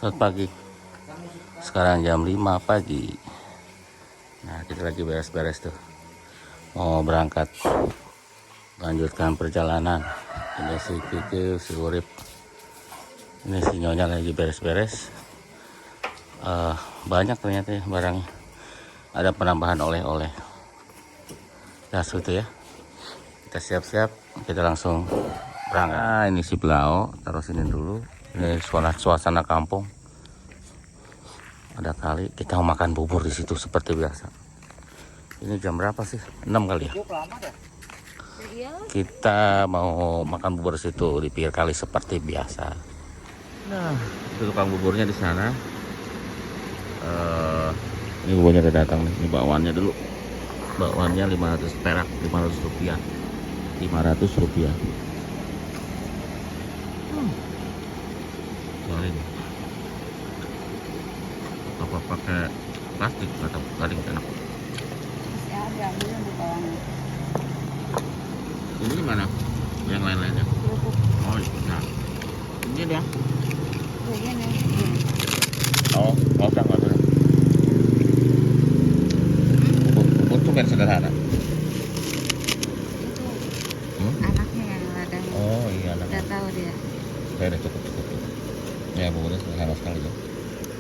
Selamat pagi. Sekarang jam 5 pagi. Nah, kita lagi beres-beres tuh. Mau berangkat. Lanjutkan perjalanan. Ini si Kiki, si Urip. Ini si Nyonya lagi beres-beres. Banyak ternyata ya barang. Ada penambahan oleh-oleh. Nah, itu ya. Kita siap-siap. Kita langsung berangkat. Nah, ini si Blau. Taruh sini dulu. Ini suasana kampung. Ada kali kita mau makan bubur di situ seperti biasa. Ini jam berapa sih? 6 kali ya. Kita mau makan bubur di situ di pinggir kali seperti biasa. Nah, itu tukang buburnya di sana. Ini buburnya udah datang nih. Ini bakwannya dulu. Bakwannya 500 perak, 500 rupiah. 500 rupiah. Soalnya apa pakai plastik atau garing enak? Ya ada ambil di bawahnya. Ini gimana? Yang lain-lainnya? Kerupuk. Oh, nah. Ini dia. Begini. Oh, nggak usah. Bubur tuh versi sederhana. Itu anaknya yang ladang. Oh iya, Udah tahu dia. Saya udah cukup. Ya buburnya sederhana sekali ya.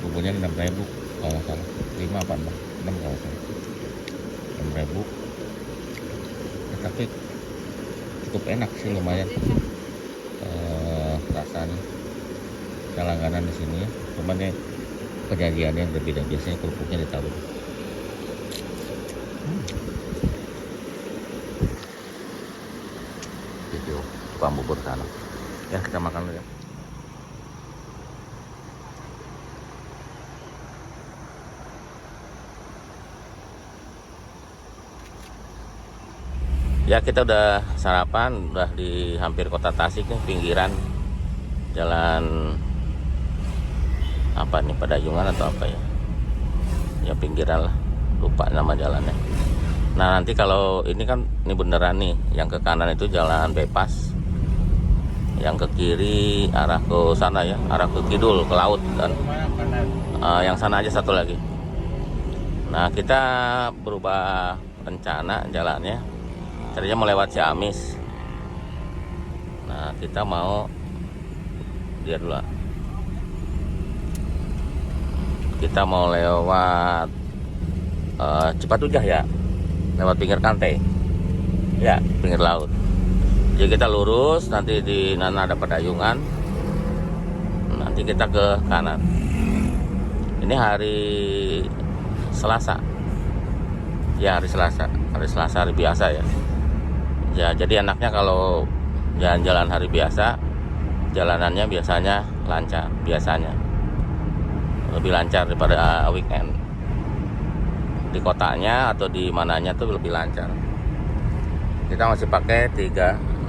Buburnya 6.000 kalau nggak salah. 5 apa 6 kalau nggak salah. 6.000. Ya, tapi cukup enak sih, lumayan. Rasanya kita langganan di sini ya. Cuman ya penyajiannya yang berbeda, biasanya kerupuknya ditaruh. Video tukang bubur sana. Ya kita makan dulu ya. Ya kita udah sarapan, udah di hampir kota Tasik nih, pinggiran jalan apa nih, Padayungan atau apa ya? Ya pinggiran lah, lupa nama jalannya. Nah nanti kalau ini kan ini beneran nih, yang ke kanan itu jalan bebas, yang ke kiri arah ke sana ya, arah ke kidul ke laut, dan yang sana aja satu lagi. Nah kita berubah rencana jalannya. Tadinya mau lewat Ciamis. Nah kita mau lihat dulu. Kita mau lewat Cipatujah ya, lewat pinggir pantai ya, pinggir laut. Jadi kita lurus, nanti di Nana ada Padayungan, nanti kita ke kanan. Ini hari Selasa ya, hari Selasa hari biasa ya. Ya jadi enaknya kalau jalan-jalan hari biasa, jalanannya biasanya lancar, biasanya lebih lancar daripada weekend. Di kotanya atau di mananya tuh lebih lancar. Kita masih pakai 307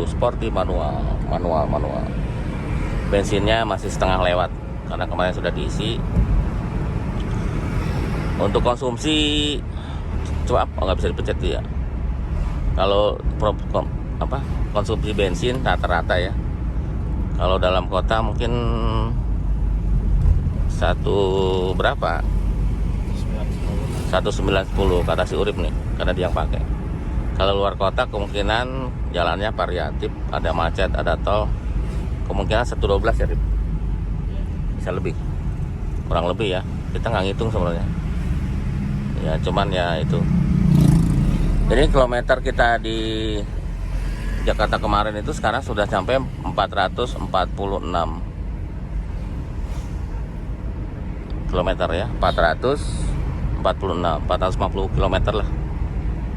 Sporty manual. Bensinnya masih setengah lewat karena kemarin sudah diisi. Untuk konsumsi coba nggak bisa dipencet ya. Kalau konsumsi bensin rata-rata ya, kalau dalam kota mungkin berapa? 1,910 kata si Urip nih, karena dia yang pakai. Kalau luar kota kemungkinan jalannya variatif, ada macet, ada tol, kemungkinan 112 ya, Rip. Bisa lebih, kurang lebih ya. Kita nggak ngitung sebenarnya. Ya cuman ya itu. Jadi kilometer kita di Jakarta kemarin itu sekarang sudah sampai 446 kilometer ya, 450 kilometer lah,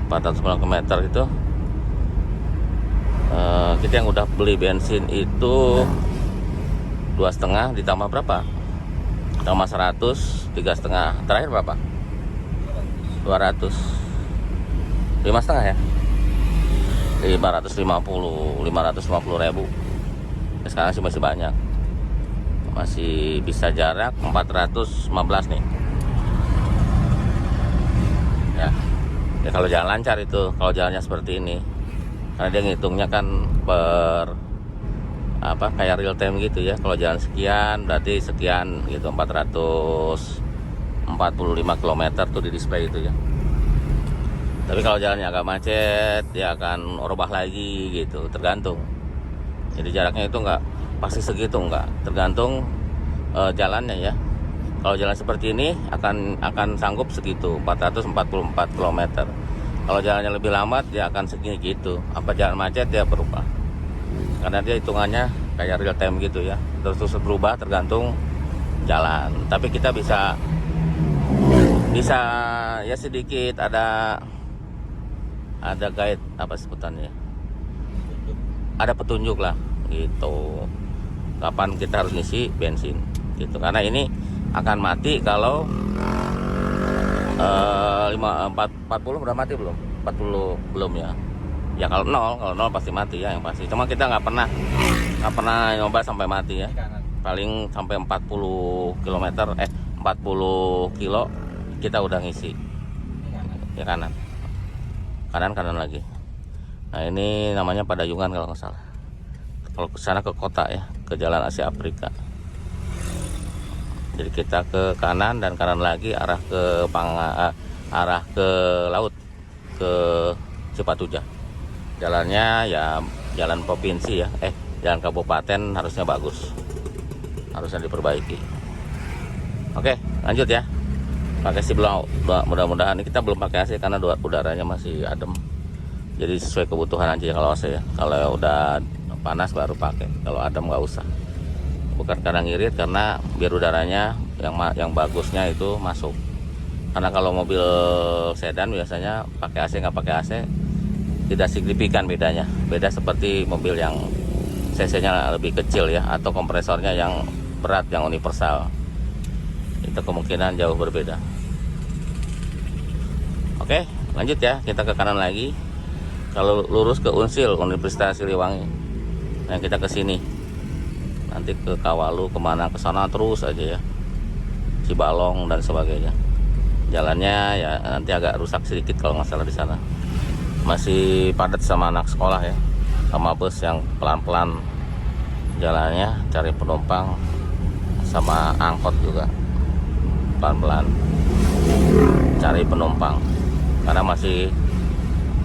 450 kilometer itu. Kita yang udah beli bensin itu 2,5 ditambah berapa? Tambah 100, 3,5. Terakhir berapa? 200. 5,5 ya, 550 ribu. Sekarang sih masih banyak, masih bisa jarak 415 nih ya. Ya kalau jalan lancar itu, kalau jalannya seperti ini, karena dia ngitungnya kan per apa kayak real time gitu ya. Kalau jalan sekian berarti sekian gitu, 445 km tuh di display itu ya. Tapi kalau jalannya agak macet ya akan rubah lagi gitu, tergantung. Jadi jaraknya itu enggak pasti segitu, enggak, tergantung jalannya ya. Kalau jalan seperti ini akan sanggup segitu, 444 km. Kalau jalannya lebih lambat ya akan segini gitu. Apa jalan macet ya berubah. Karena dia hitungannya kayak real time gitu ya. Terus berubah tergantung jalan. Tapi kita bisa ya sedikit ada guide apa sebutannya. Ada petunjuk lah gitu. Kapan kita harus ngisi bensin gitu. Karena ini akan mati kalau 40 udah mati belum? 40 belum ya. Ya kalau nol pasti mati ya, yang pasti. Cuma kita nggak pernah nyoba sampai mati ya. Paling sampai 40 km 40 kilo kita udah ngisi. Ya kanan lagi. Nah ini namanya Padayungan kalau nggak salah. Kalau ke sana ke kota ya, ke Jalan Asia Afrika. Jadi kita ke kanan dan kanan lagi arah ke laut, ke Cipatujah. Jalannya ya jalan provinsi ya, jalan kabupaten harusnya bagus, harusnya diperbaiki. Oke, lanjut ya. Pakai si belum, mudah-mudahan kita belum pakai AC karena udaranya masih adem. Jadi sesuai kebutuhan aja kalau AC ya. Kalau udah panas baru pakai, kalau adem nggak usah. Bukan karena ngirit, karena biar udaranya yang bagusnya itu masuk. Karena kalau mobil sedan biasanya pakai AC nggak pakai AC tidak signifikan bedanya. Beda seperti mobil yang cc-nya lebih kecil ya, atau kompresornya yang berat, yang universal. Itu kemungkinan jauh berbeda. Oke, lanjut ya, kita ke kanan lagi. Kalau lurus ke Unsil, Universitas Siliwangi. Nah kita ke sini. Nanti ke Kawalu, kemana, ke sana terus aja ya. Cibalong dan sebagainya. Jalannya ya nanti agak rusak sedikit kalau nggak salah di sana. Masih padat sama anak sekolah ya, sama bus yang pelan-pelan jalannya, cari penumpang, sama angkot juga pelan-pelan cari penumpang. Karena masih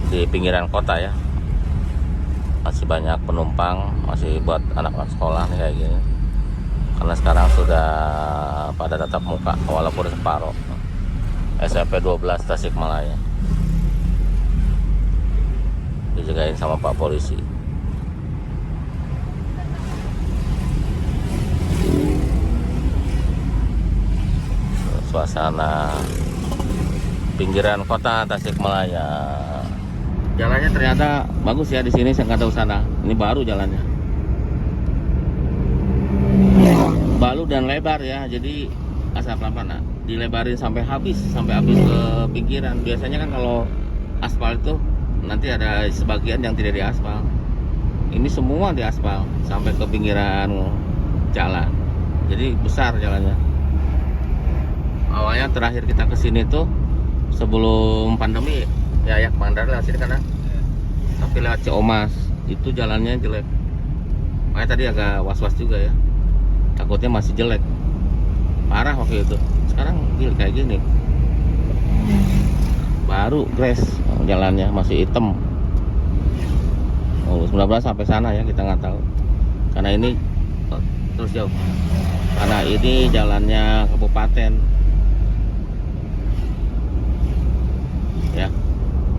di pinggiran kota ya, masih banyak penumpang, masih buat anak-anak sekolah nih kayak gini. Karena sekarang sudah pada tatap muka walaupun separuh. SMP 12 Tasikmalaya dijagain sama Pak Polisi. Suasana pinggiran kota Tasikmalaya. Jalannya ternyata bagus ya di sini, saya nggak tahu sana. Ini baru jalannya. Baru dan lebar ya, jadi asal pelan-pelan dilebarin sampai habis ke pinggiran. Biasanya kan kalau aspal itu nanti ada sebagian yang tidak diaspal. Ini semua diaspal sampai ke pinggiran jalan. Jadi besar jalannya. Awalnya terakhir kita kesini tuh sebelum pandemi ya Pangandaran lewat sini kan, tapi lewat Ciomas itu jalannya jelek. Makanya tadi agak was-was juga ya, takutnya masih jelek parah waktu itu. Sekarang kayak gini, baru grass, jalannya masih hitam. Oh, 19 sampai sana ya, kita nggak tahu karena ini terus jauh, karena ini jalannya kabupaten ya.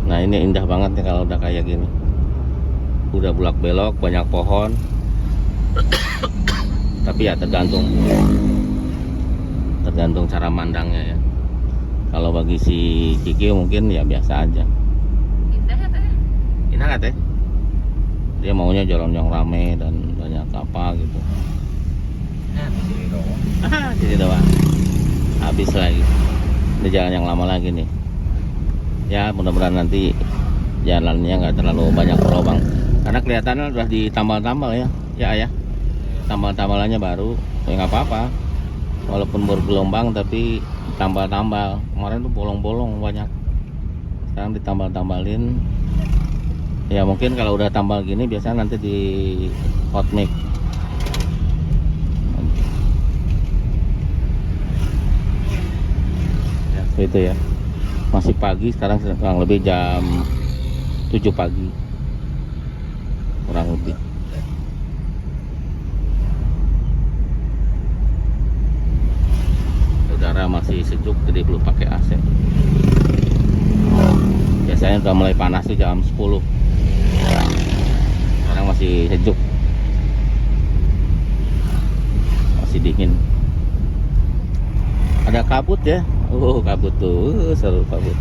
Nah ini indah banget nih kalau udah kayak gini, udah bulak belok, banyak pohon. Tapi ya tergantung cara mandangnya ya. Kalau bagi si Kiki mungkin ya biasa aja. Indah ya teh? Indah nggak teh? Dia maunya jalan yang rame dan banyak apa gitu. Jadi doang. Habis lagi. Ini jalan yang lama lagi nih. Ya mudah-mudahan nanti jalannya nggak terlalu banyak lubang. Karena kelihatannya udah ditambal-tambal ya. Ya ayah. Tambal-tambalannya baru. Ya nggak apa-apa. Walaupun bergelombang tapi tambal-tambal. Kemarin tuh bolong-bolong banyak. Sekarang ditambal-tambalin. Ya mungkin kalau udah tambal gini biasanya nanti di hot mix itu ya. Masih pagi, sekarang kurang lebih jam 7 pagi kurang lebih. Udara masih sejuk, jadi belum pakai AC. Biasanya udah mulai panas tuh jam 10. Sekarang masih sejuk, masih dingin. Ada kabut ya. Kabut tuh, seru kabut.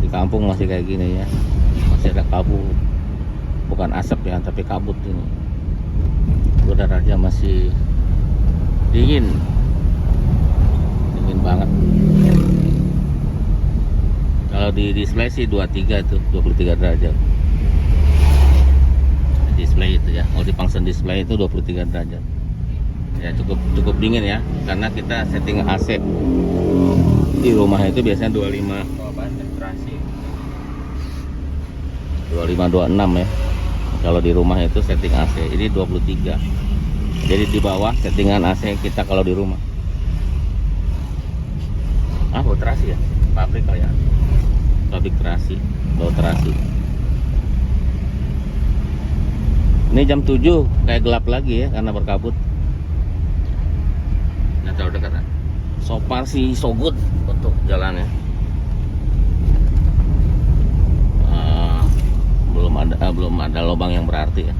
Di kampung masih kayak gini ya, masih ada kabut. Bukan asap ya, tapi kabut ini. Udaranya masih dingin, dingin banget. Kalau di display sih 23 tuh, 23 derajat. Display itu ya, kalau di function display itu 23 derajat. Ya cukup dingin ya, karena kita setting AC di rumah itu biasanya 25 26 ya. Kalau di rumah itu setting AC, ini 23. Jadi di bawah settingan AC kita kalau di rumah. Bau terasi ya, pabrik kali ya, pabrik terasi, bau terasi. Ini jam 7 kayak gelap lagi ya, karena berkabut. Nah, terlalu dekat kan? So far sih so good untuk jalannya. Belum ada lubang yang berarti ya.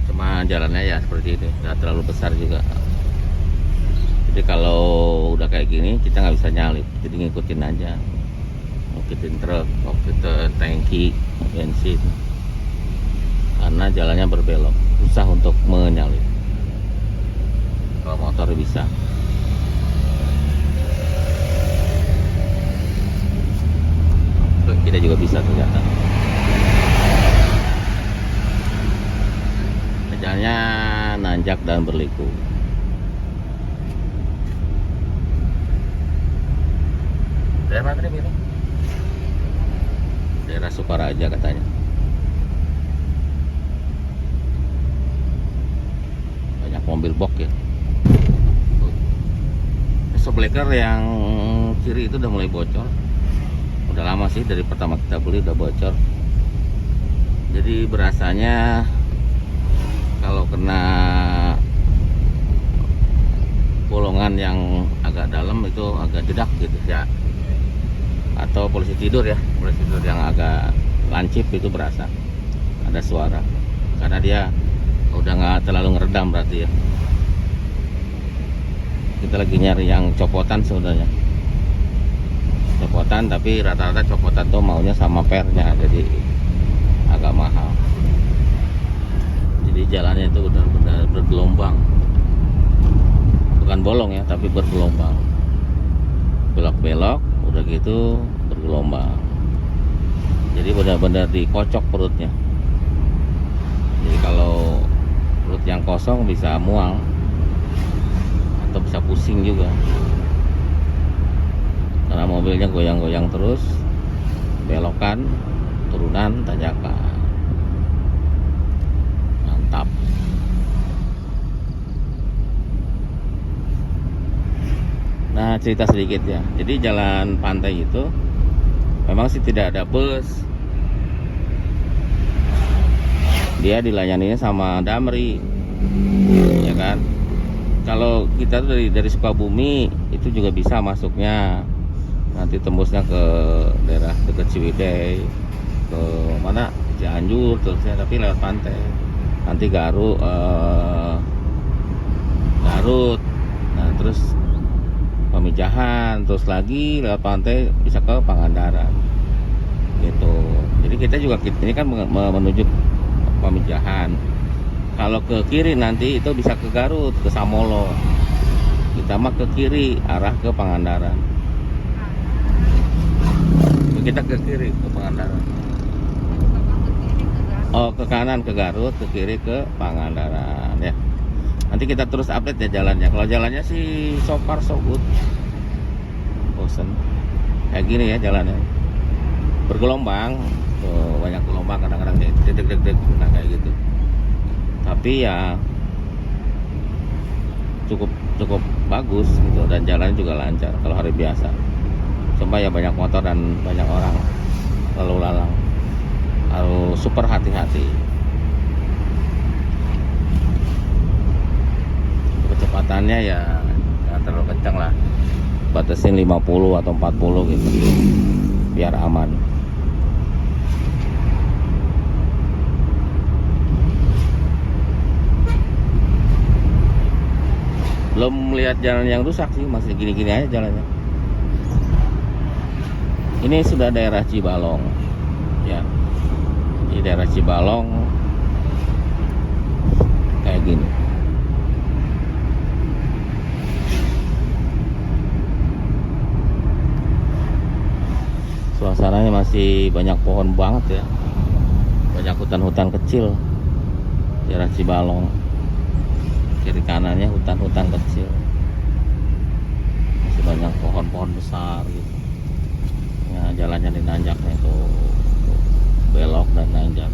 Cuma jalannya ya seperti ini, nggak terlalu besar juga. Jadi kalau udah kayak gini kita nggak bisa nyalip, jadi ngikutin aja, ngikutin truk, ngikutin tangki bensin. Karena jalannya berbelok, susah untuk menyalip. Kalau motor bisa. Kita juga bisa ternyata. Jalannya nanjak dan berliku. Daerah mana ini? Daerah Sukaraja katanya. Banyak mobil box ya. Shockbreaker yang kiri itu udah mulai bocor. Udah lama sih, dari pertama kita beli udah bocor. Jadi berasanya kalau kena bolongan yang agak dalam itu agak jedak gitu ya, atau polisi tidur ya, polisi tidur yang agak lancip itu berasa ada suara, karena dia udah nggak terlalu ngeredam berarti ya. Kita lagi nyari yang copotan sebenarnya, copotan, tapi rata-rata copotan tuh maunya sama pernya, jadi agak mahal. Jadi jalannya itu benar-benar bergelombang, bukan bolong ya, tapi bergelombang, belok-belok udah gitu bergelombang. Jadi benar-benar dikocok perutnya. Jadi kalau perut yang kosong bisa mual atau bisa pusing juga, karena mobilnya goyang-goyang terus, belokan, turunan, tanjakan. Mantap. Nah, cerita sedikit ya. Jadi jalan pantai itu memang sih tidak ada bus. Dia dilayaninya sama Damri, ya kan. Kalau kita tuh dari Sukabumi itu juga bisa masuknya, nanti tembusnya ke daerah dekat Ciwidey, ke mana, Cianjur terusnya, tapi lewat pantai. Nanti Garut, nah terus Pamijahan, terus lagi lewat pantai bisa ke Pangandaran gitu. Jadi kita juga, ini kan menuju Pamijahan. Kalau ke kiri nanti itu bisa ke Garut, ke Samolo. Kita mah ke kiri, arah ke Pangandaran. Kita ke kiri ke Pangandaran. Oh, ke kanan ke Garut, ke kiri ke Pangandaran ya. Nanti kita terus update ya jalannya. Kalau jalannya sih so far so good. Bosen. Kayak gini ya jalannya. Bergelombang. Tuh, banyak gelombang, kadang-kadang deg-deg, nah kayak gitu. Tapi ya cukup cukup bagus gitu, dan jalannya juga lancar kalau hari biasa. Cuma ya banyak motor dan banyak orang lalu lalang, harus super hati-hati. Kecepatannya ya nggak terlalu kencang lah, batasin 50 atau 40 gitu biar aman. Belum melihat jalan yang rusak sih, masih gini-gini aja jalannya. Ini sudah daerah Cibalong ya. Di daerah Cibalong kayak gini. Suasananya masih banyak pohon banget ya, banyak hutan-hutan kecil. Daerah Cibalong, kiri kanannya hutan-hutan kecil, masih banyak pohon-pohon besar gitu ya. Jalannya dinanjaknya tuh, belok dan nanjak.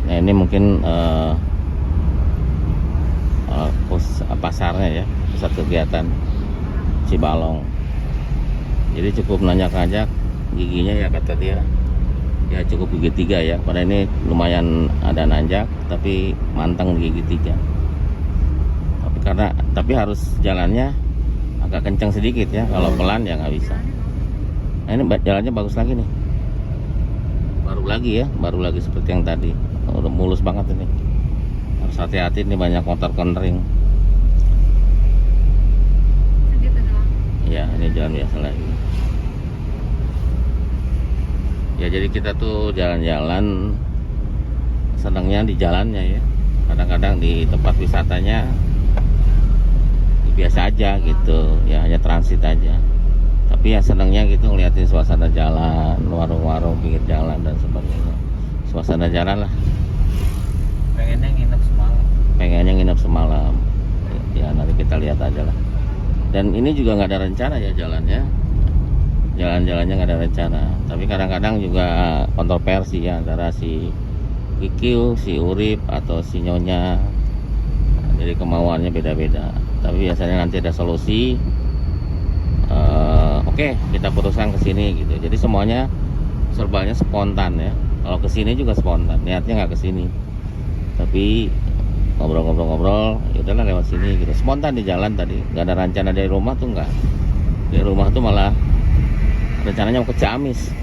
Nah ini mungkin pasarnya ya, pusat kegiatan Cibalong. Jadi cukup nanjak-nanjak, giginya ya kata dia ya cukup gigi 3 ya. Pada ini lumayan ada nanjak tapi manteng di gigi 3. Tapi harus jalannya agak kencang sedikit ya, kalau pelan ya nggak bisa. Nah ini jalannya bagus lagi nih, baru lagi seperti yang tadi. Udah mulus banget ini, harus hati-hati, ini banyak motor kentering ya. Ini jalan biasa lagi ya. Jadi kita tuh jalan-jalan senangnya di jalannya ya. Kadang-kadang di tempat wisatanya biasa aja gitu ya, hanya transit aja. Tapi ya senangnya gitu ngeliatin suasana jalan, warung-warung pinggir jalan dan sebagainya. Suasana jalan lah. Pengennya nginep semalam ya, nanti kita lihat aja lah. Dan ini juga nggak ada rencana ya jalannya nggak ada rencana. Tapi kadang-kadang juga kontroversi ya, antara si Kikil, si Urip atau si Nyonya. Jadi kemauannya beda-beda, tapi biasanya nanti ada solusi. Oke, kita putuskan ke sini gitu. Jadi semuanya serbalnya spontan ya. Kalau ke sini juga spontan, niatnya nggak ke sini, tapi ngobrol-ngobrol, ya udahlah lewat sini gitu. Spontan di jalan tadi, nggak ada rencana dari rumah tuh, nggak. Dari rumah tuh malah rencananya mau ke Ciamis.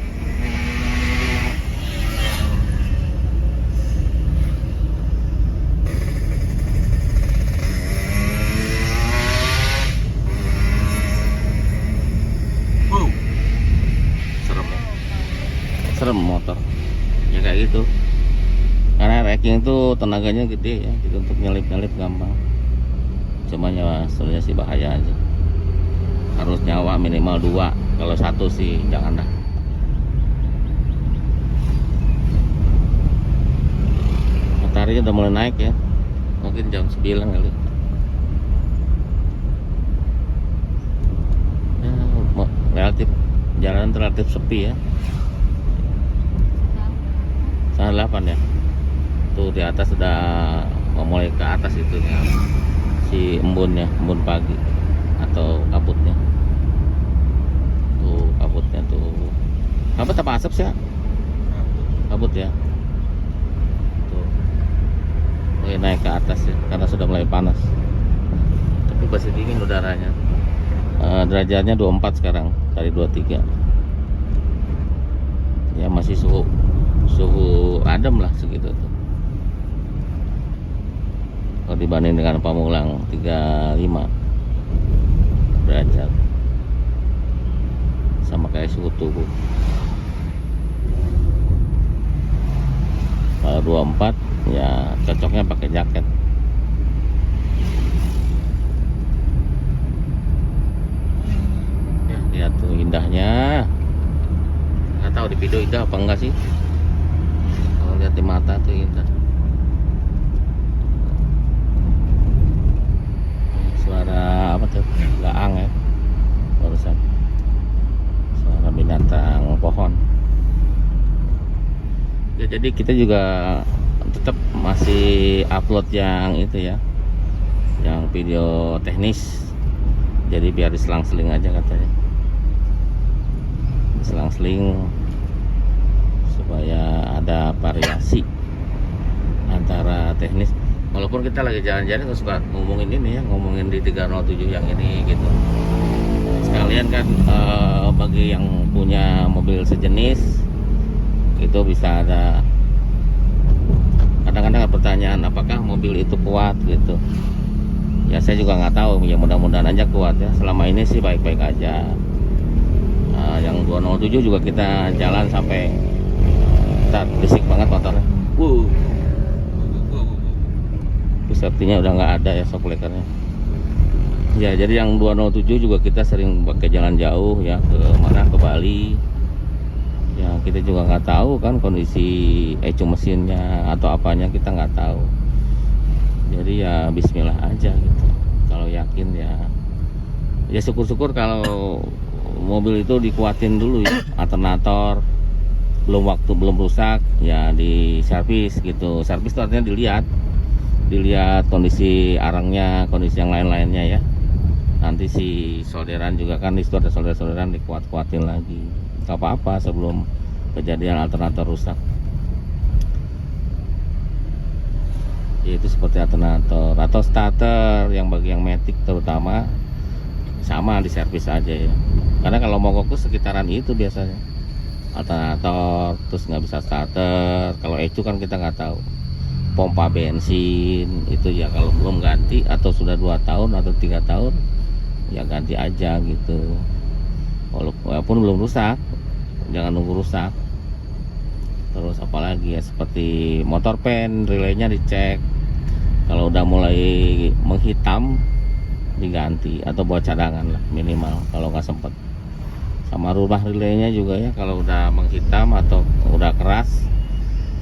Serem motor ya kayak gitu, karena racking tuh tenaganya gede ya, gitu, untuk nyelip-nyelip gampang. Cuma nyawa sebenarnya sih bahaya aja, harus nyawa minimal 2, kalau 1 sih jangan dah. Matahari udah mulai naik ya, mungkin jam 9 kali ya. Relatif jalanan relatif sepi ya. Setengah 8 ya. Tuh di atas sudah mulai ke atas itu ya, si embunnya, embun pagi atau kabutnya. Tuh kabutnya tuh. Kabut apa asap sih ya? Kabut ya. Tuh. Mulai naik ke atas ya, karena sudah mulai panas. Tapi masih dingin udaranya. Derajatnya 24 sekarang, dari 23. Ya masih suhu adem lah segitu tuh. Kalau dibanding dengan Pamulang 35 derajat, sama kayak suhu tubuh. Kalau 24 ya cocoknya pakai jaket. Ya, lihat tuh indahnya. Nggak tahu di video indah apa enggak sih. Lihat di mata tuh indah. Jadi kita juga tetap masih upload yang itu ya, yang video teknis. Jadi biar diselang-seling aja katanya, diselang-seling supaya ada variasi antara teknis. Walaupun kita lagi jalan-jalan suka ngomongin ini ya, ngomongin di 307 yang ini gitu. Sekalian kan bagi yang punya mobil sejenis itu bisa ada, kadang-kadang ada pertanyaan apakah mobil itu kuat gitu. Ya saya juga nggak tahu, ya mudah-mudahan aja kuat ya. Selama ini sih baik-baik aja. Yang 207 juga kita jalan sampai berisik banget motornya. Itu safety-nya udah nggak ada ya, shock breaker-nya. Ya jadi yang 207 juga kita sering pakai jalan jauh ya, ke mana, ke Bali. Ya kita juga nggak tahu kan kondisi ecu mesinnya atau apanya, kita nggak tahu. Jadi ya bismillah aja gitu. Kalau yakin ya syukur-syukur kalau mobil itu dikuatin dulu ya, alternator belum rusak ya, di servis gitu. Servis itu artinya dilihat kondisi arangnya, kondisi yang lain-lainnya ya. Nanti si solderan juga kan, di situ ada solderan dikuat-kuatin lagi. Gak apa-apa sebelum kejadian alternator rusak. Yaitu seperti alternator atau starter yang bagi yang matic terutama sama di servis aja ya. Karena kalau mau fokus sekitaran itu biasanya alternator, terus nggak bisa starter. Kalau ecu kan kita nggak tahu. Pompa bensin itu ya kalau belum ganti atau sudah 2 tahun atau 3 tahun ya ganti aja gitu. Walaupun belum rusak, jangan nunggu rusak. Terus apalagi ya, seperti motor pen relaynya dicek. Kalau udah mulai menghitam diganti atau buat cadangan lah minimal kalau nggak sempet. Sama rumah relaynya juga ya, kalau udah menghitam atau udah keras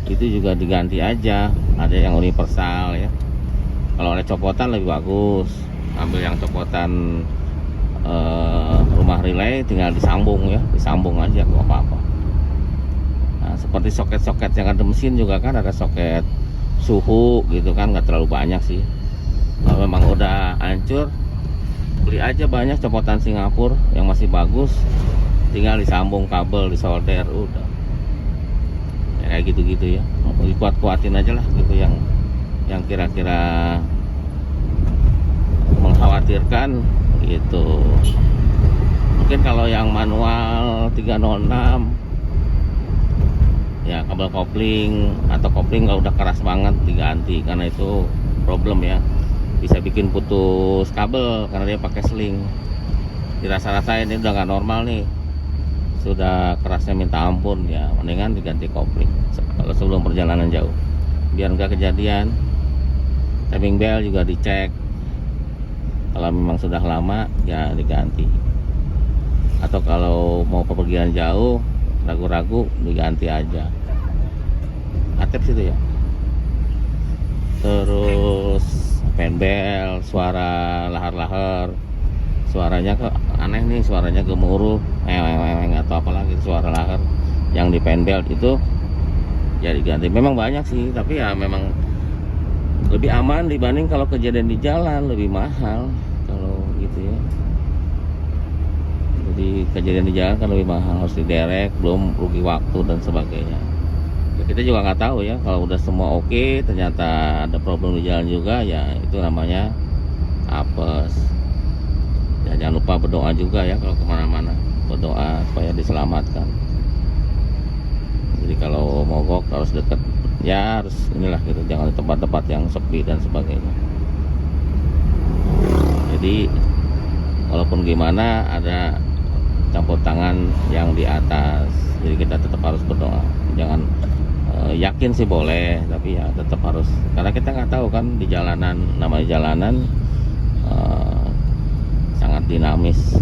itu juga diganti aja. Ada yang universal ya, kalau ada copotan lebih bagus, ambil yang copotan rumah relay tinggal disambung ya, disambung aja nggak apa-apa. Nah, seperti soket-soket yang ada mesin juga kan ada soket suhu gitu kan, nggak terlalu banyak sih. Kalau memang udah hancur, beli aja banyak copotan Singapura yang masih bagus, tinggal disambung kabel, disolder, udah ya, kayak gitu-gitu ya. Dikuat-kuatin aja lah gitu, yang kira-kira mengkhawatirkan gitu. Mungkin kalau yang manual 306 ya, kabel kopling atau kopling kalau udah keras banget diganti, karena itu problem ya, bisa bikin putus kabel karena dia pakai sling. Dirasa-rasain ini udah nggak normal nih, sudah kerasnya minta ampun ya, mendingan diganti kopling kalau sebelum perjalanan jauh biar nggak kejadian. Timing bell juga dicek, kalau memang sudah lama ya diganti, atau kalau mau pergian jauh ragu-ragu diganti aja. Atep situ ya. Terus penbel, suara lahar-lahar, suaranya kok aneh nih, suaranya gemuruh atau apalagi suara lahar yang di penbel itu ya diganti. Memang banyak sih, tapi ya memang lebih aman dibanding kalau kejadian di jalan, lebih mahal kalau gitu ya. Jadi kejadian di jalan kan lebih mahal, harus diderek, belum rugi waktu dan sebagainya. Ya, kita juga nggak tahu ya, kalau udah semua oke ternyata ada problem di jalan juga ya, itu namanya apes. Ya, jangan lupa berdoa juga ya kalau kemana-mana, berdoa supaya diselamatkan. Jadi kalau mogok harus deket ya, harus inilah gitu, jangan di tempat-tempat yang sepi dan sebagainya. Jadi walaupun gimana ada campur tangan yang di atas, jadi kita tetap harus berdoa. Jangan yakin sih boleh, tapi ya tetap harus, karena kita nggak tahu kan di jalanan, namanya jalanan sangat dinamis,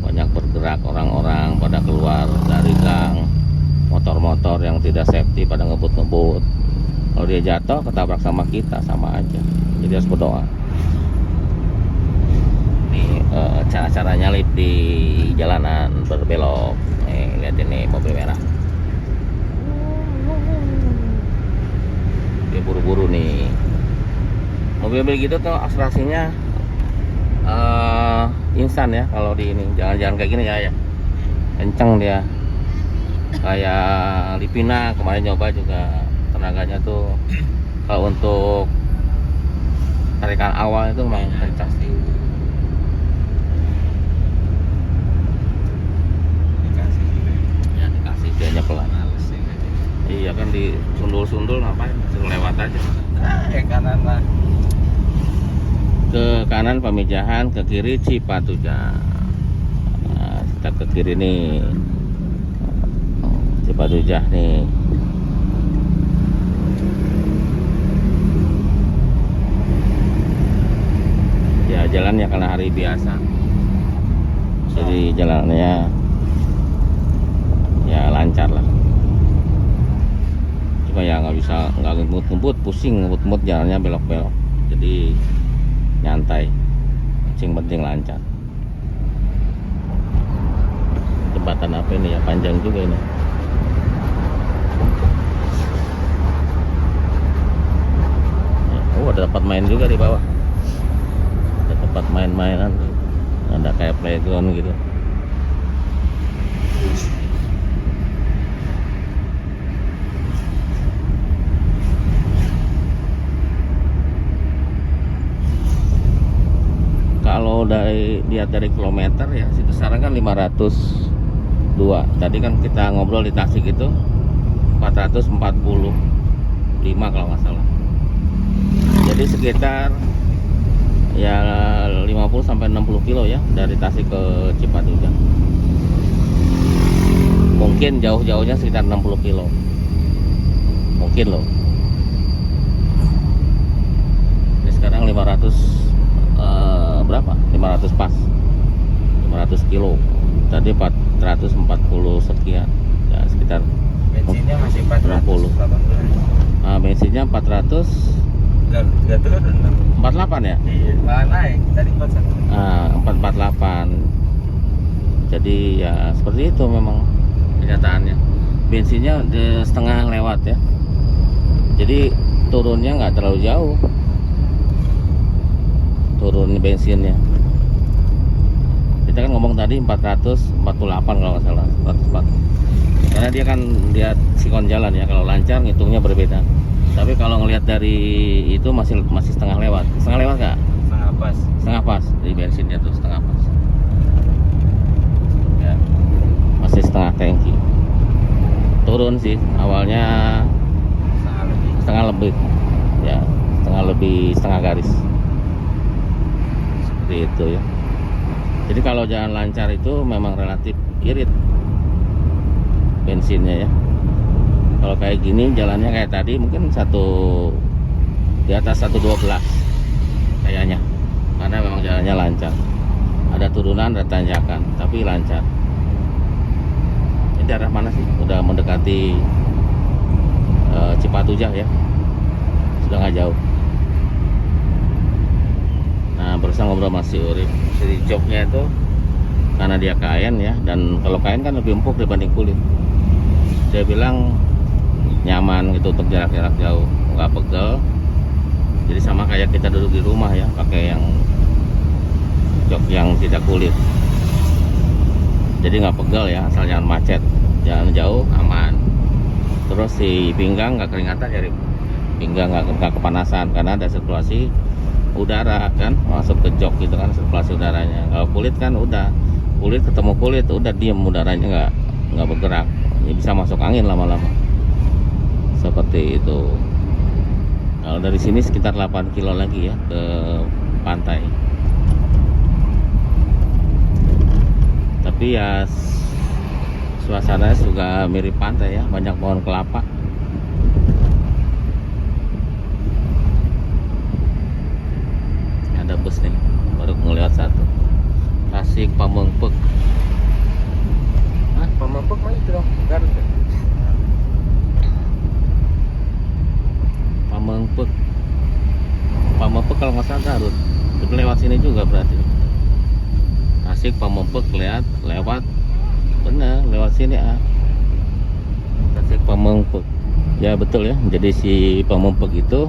banyak bergerak orang-orang pada keluar dari gang, motor-motor yang tidak safety pada ngebut-ngebut. Kalau dia jatuh ketabrak sama kita sama aja, jadi harus berdoa. Ini cara-cara nyalip di jalanan berbelok. Lihat ini mobil merah. buru-buru nih. Mobil-mobil gitu tuh akselerasinya instan ya kalau di ini. Jangan kayak gini ya, kenceng dia. Kayak Livina kemarin nyoba juga tenaganya tuh kalau untuk tarikan awal itu memang kencang sih. Ya dikasih dianya pelan. Iya kan disundul-sundul ngapain? Suruh lewat aja. Kanan lah. Ke kanan Pamijahan, ke kiri Cipatujah. Nah, kita ke kiri nih, Cipatujah nih. Ya jalannya karena hari biasa, jadi jalannya ya lancar lah. Cuma ya nggak ngebut-ngebut, pusing ngebut-ngebut, jalannya belok-belok. Jadi nyantai, penting lancar. Jembatan apa ini ya, panjang juga ini. Oh, ada tempat main juga di bawah, ada tempat main-mainan, ada kayak playground gitu. Kalau lihat dari kilometer ya, situ sekarang kan 502. Tadi kan kita ngobrol di Tasik itu 445 kalau nggak salah. Jadi sekitar ya 50 sampai 60 kilo ya dari Tasik ke Cipatujah. Mungkin jauh-jauhnya sekitar 60 kilo. Mungkin loh. Jadi sekarang 500 berapa? 500 pas. 500 kilo. Tadi 440 sekian. Ya sekitar Bensinnya masih 460. Nah, bensinnya 400 Enggak turun. 48 ya? Iya, malah naik tadi 41. 448. Jadi ya seperti itu memang kenyataannya. Bensinnya setengah lewat ya. Jadi turunnya nggak terlalu jauh. Turun bensinnya. Kita kan ngomong tadi 448 kalau nggak salah, 440. Karena dia kan lihat sikon jalan ya, kalau lancar ngitungnya berbeda. Tapi kalau ngelihat dari itu masih setengah lewat. Setengah lewat nggak? Setengah pas. Setengah pas di bensinnya tuh, setengah pas. Ya, masih setengah tangki. Turun sih awalnya setengah lebih. Ya, setengah garis. Seperti itu ya. Jadi kalau jalan lancar itu memang relatif irit bensinnya ya. Kalau kayak gini jalannya kayak tadi mungkin di atas 112 kayaknya, karena memang jalannya lancar. Ada turunan, ada tanjakan, tapi lancar. Ini daerah mana sih? Udah mendekati Cipatujah ya, sudah nggak jauh. Nah, berusaha ngobrol masih Urip. Jadi joknya itu karena dia kain ya, dan kalau kain kan lebih empuk dibanding kulit. Dia bilang nyaman gitu untuk jarak-jarak jauh, nggak pegel. Jadi sama kayak kita duduk di rumah ya, pakai yang jok yang tidak kulit. Jadi nggak pegel ya, asal jangan macet, jalan jauh aman. Terus si pinggang nggak keringatan ya, pinggang nggak kepanasan karena ada sirkulasi udara kan masuk ke jok gitu kan, sirkulasi udaranya. Kalau kulit kan udah, kulit ketemu kulit udah diem, udaranya nggak bergerak, ya bisa masuk angin lama-lama. Seperti itu. Kalau dari sini sekitar 8 kilo lagi ya ke pantai. Tapi ya suasananya juga mirip pantai ya, banyak pohon kelapa. Ada bus nih, baru ngeliat satu. Tasik Pamengpeuk. Hah, Pamengpeuk mah itu dong, Garut ya? Pamengpeuk kalau nggak salah Garut. Itu lewat sini juga berarti. Tasik Pamengpeuk lewat bener lewat sini Tasik Pamengpeuk. Ya betul ya. Jadi si Pemumpek itu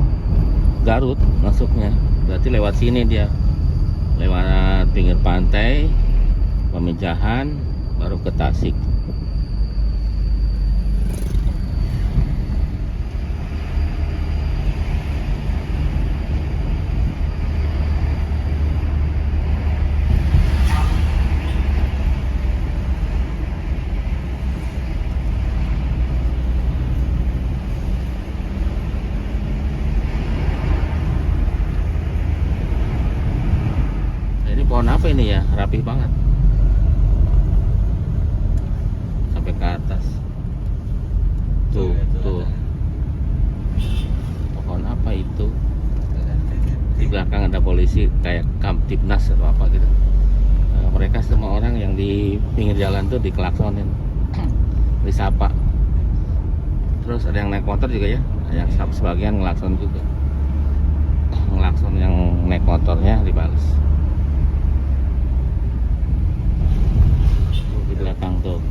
Garut masuknya. Berarti lewat sini dia. Lewat pinggir pantai, Pamijahan, baru ke Tasik. Pohon apa ini ya, rapih banget sampai ke atas tuh tuh pohon apa itu, di belakang ada polisi kayak Kamtibnas atau apa gitu. Mereka semua orang yang di pinggir jalan tuh dikelaksonin, disapa. Terus ada yang naik motor juga ya, yang sebagian ngelakson juga, ngelakson yang naik motornya dibalas. Belakang tuh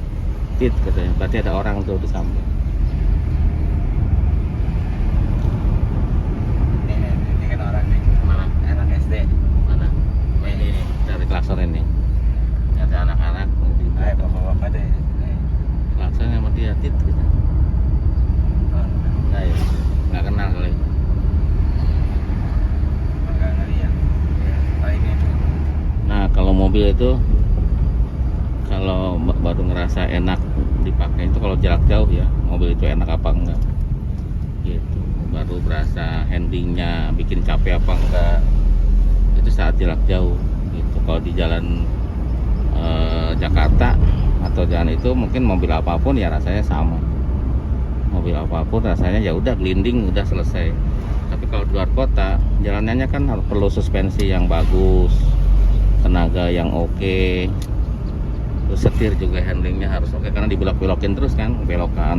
tit katanya, berarti ada orang tuh di samping. Ini kan orang nih. Mana? Anak SD. Mana? Oh, ini dari klakson ini. Ini ada anak-anak di Ayo bapak-bapak deh. klakson sama dia tit gitu. Nah, ya. Nggak kenal kali. Agak ngeliat. Ya, ini. Nah kalau mobil itu, kalau baru ngerasa enak dipakai itu kalau jarak jauh ya, mobil itu enak apa enggak gitu, baru berasa handlingnya bikin capek apa enggak itu saat jarak jauh gitu. Kalau di jalan Jakarta atau jalan itu mungkin mobil apapun ya rasanya sama, mobil apapun rasanya ya udah glinding udah selesai. Tapi kalau di luar kota jalanannya kan harus perlu suspensi yang bagus, tenaga yang oke. Terus setir juga handlingnya harus oke karena dibelok-belokin terus kan, belokan.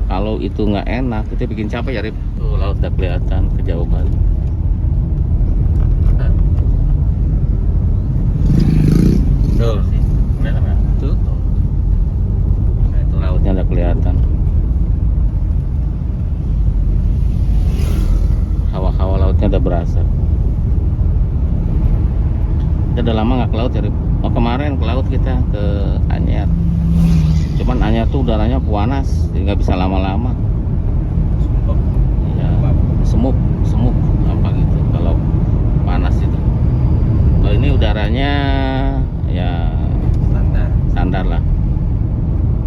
Kalau itu nggak enak itu bikin capek ya Rip. Tuh laut udah kelihatan kejauhan. Tuh, kelihatan nggak? Tuh. Nah, itu lautnya udah kelihatan. Hawa-hawa lautnya udah berasa. Kita udah lama nggak ke laut ya Rip. Oh kemarin ke laut kita ke Anyer, cuman Anyer tuh udaranya panas jadi nggak bisa lama-lama. Ya semuk apa gitu kalau panas itu. Kalau ini udaranya ya standar lah.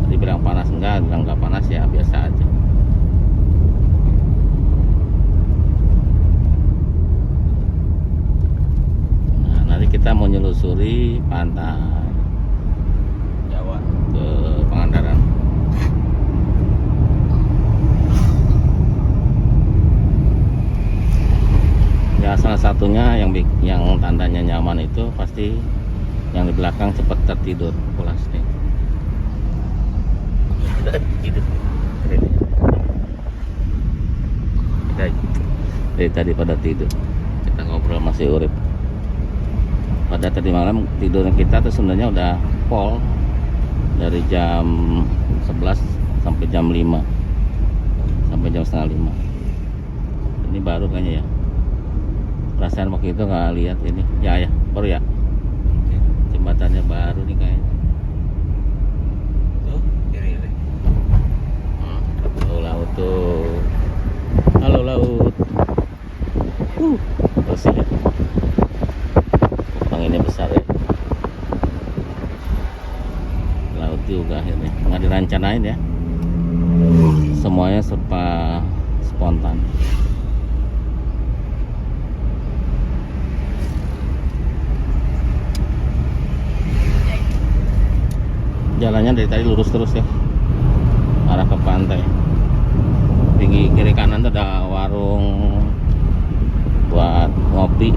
Tadi bilang panas enggak, bilang nggak panas ya biasa aja. Kita mau nyelusuri pantai Jawa ke Pangandaran. Ya salah satunya yang tandanya nyaman itu pasti yang di belakang cepat tertidur pulas nih. Tidur. Dari tadi pada tidur. Kita ngobrol masih urip. Pada tadi malam tidurnya kita tuh sebenarnya udah pol dari jam 11 sampai jam 5 sampai jam setengah 5. Ini baru kayaknya ya, perasaan waktu itu nggak lihat ini ya baru ya, jembatannya baru nih kayaknya. tuh kiri deh. Tuh laut tuh, halo laut. Bersih ya, ini besar ya, laut juga akhirnya nggak dirancanain ya, semuanya serba spontan. Jalannya dari tadi lurus terus ya, arah ke pantai. Tinggi kiri kanan tuh ada warung buat ngopi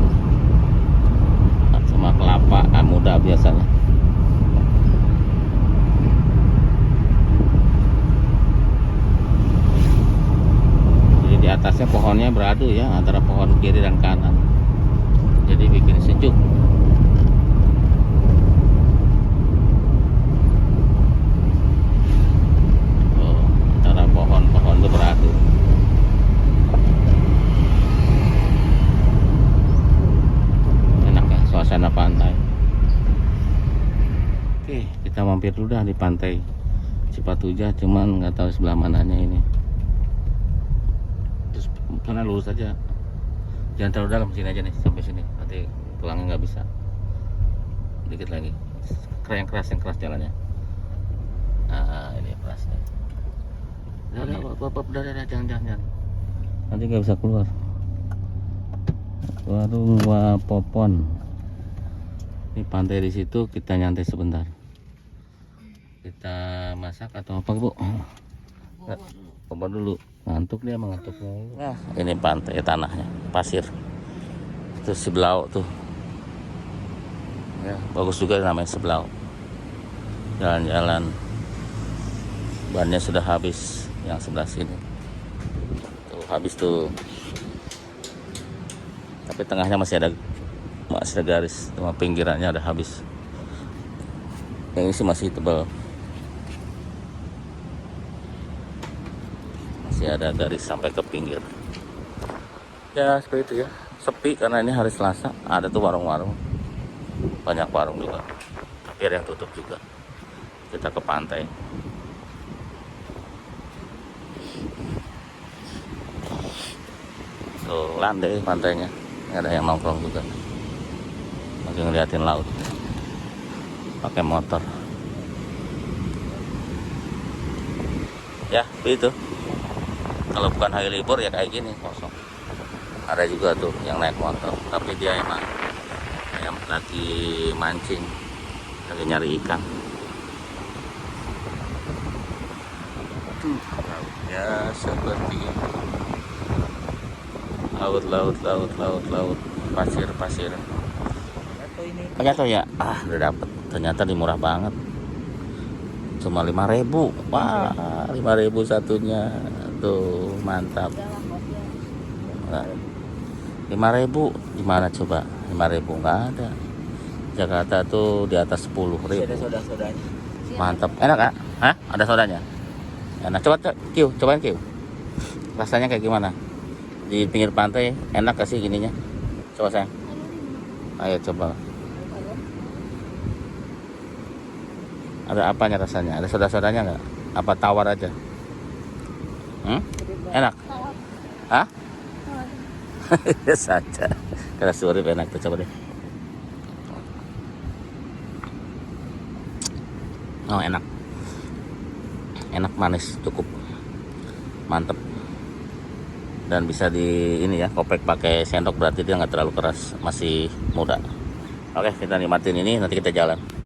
sama kelapa muda biasanya. Jadi di atasnya pohonnya beradu ya antara pohon kiri dan kanan, jadi bikin sejuk. Antara pohon mampir dulu dah di pantai Cipatujah, cuman nggak tahu sebelah mananya ini. Terus sana lurus aja, jangan terlalu dalam, sini aja nih, sampai sini, nanti pulangnya nggak bisa. Dikit lagi, yang keras jalannya. Nah, ini keras nih. Udah, jangan, nanti nggak bisa keluar. Warung Wapopon. Ini pantai di situ, kita nyantai sebentar. Kita masak atau apa, Bu? Coba dulu. Ngantuk dia, mengantuknya. Nah, ini pantai tanahnya, pasir. Itu Sebelau tuh. Ya, bagus juga namanya Sebelau. Jalan-jalan. Bannya sudah habis yang sebelah sini. Tuh habis tuh. Tapi tengahnya masih ada garis, cuma pinggirannya udah habis. Yang ini sih masih tebal. Masih ada garis sampai ke pinggir. Ya seperti itu ya. Sepi karena ini hari Selasa. Ada tuh warung-warung. Banyak warung juga. Tapi ada yang tutup juga. Kita ke pantai. Tuh landai pantainya. Ada yang nongkrong juga. Lagi ngeliatin laut. Pakai motor. Ya begitu. Kalau bukan hari libur ya kayak gini kosong. Ada juga tuh yang naik motor, tapi dia emang lagi mancing, lagi nyari ikan. Tuh ya seperti itu. Laut, pasir. Ternyata ya, udah dapet. Ternyata murah banget. Cuma 5.000. Wah, 5.000 satunya. Tuh, mantap. Nah, 5.000 gimana coba? 5.000 nggak ada. Jakarta tuh di atas 10.000. Ada soda-sodanya. Mantap. Enak Kak? Hah? Ada sodanya? Enak. Cobain Kiu. Rasanya kayak gimana? Di pinggir pantai enak gak sih gininya? Coba sayang. Ayo coba. Ada apanya rasanya? Ada soda-sodanya nggak? Apa tawar aja? Enak? Hah? Saja. Karena surip enak tuh, coba deh. Oh enak. Enak, manis, cukup. Mantep. Dan bisa di ini ya, kopek pakai sendok, berarti dia nggak terlalu keras, masih muda. Oke, kita nikmatin ini, nanti kita jalan.